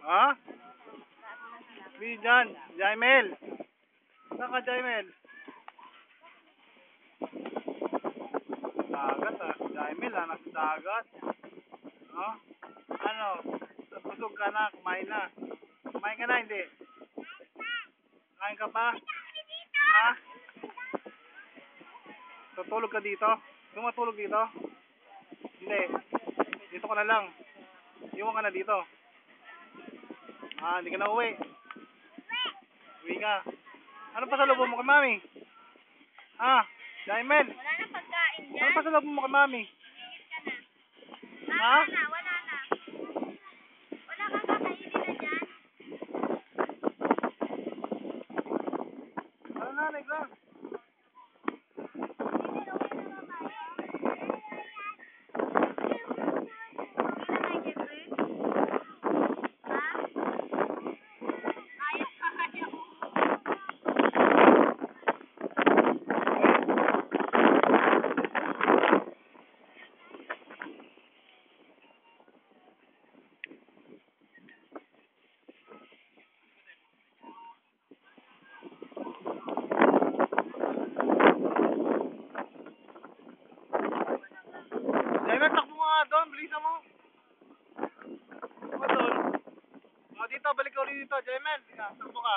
Ha? Bijan, Jaimel. Saan ka, Jaimel? Dagat ah. Jaimel ah, nasa dagat. Ha? Ano? Busog ka na, kumain na. Kumain ka na, hindi? Kumain ka pa? Ha? Tutulog ka dito? Gusto mo matulog dito? Hindi. Dito ka na lang. Iwan ka na dito. Ah, hindi ka na uwi. Uwi ka. Ano pa sa loob mo kay mami? Ha? Jaimel? Wala na pagkain Ano dyan. pa sa loob mo kay mami? Ka na. Ha? Wala na. Wala kang kakainin na dyan. Ano na, Negra? Jaimel, takbo nga doon. Bilisan mo. Takbo doon. O, dito. Balik ka ulit dito. Jaimel, takbo ka.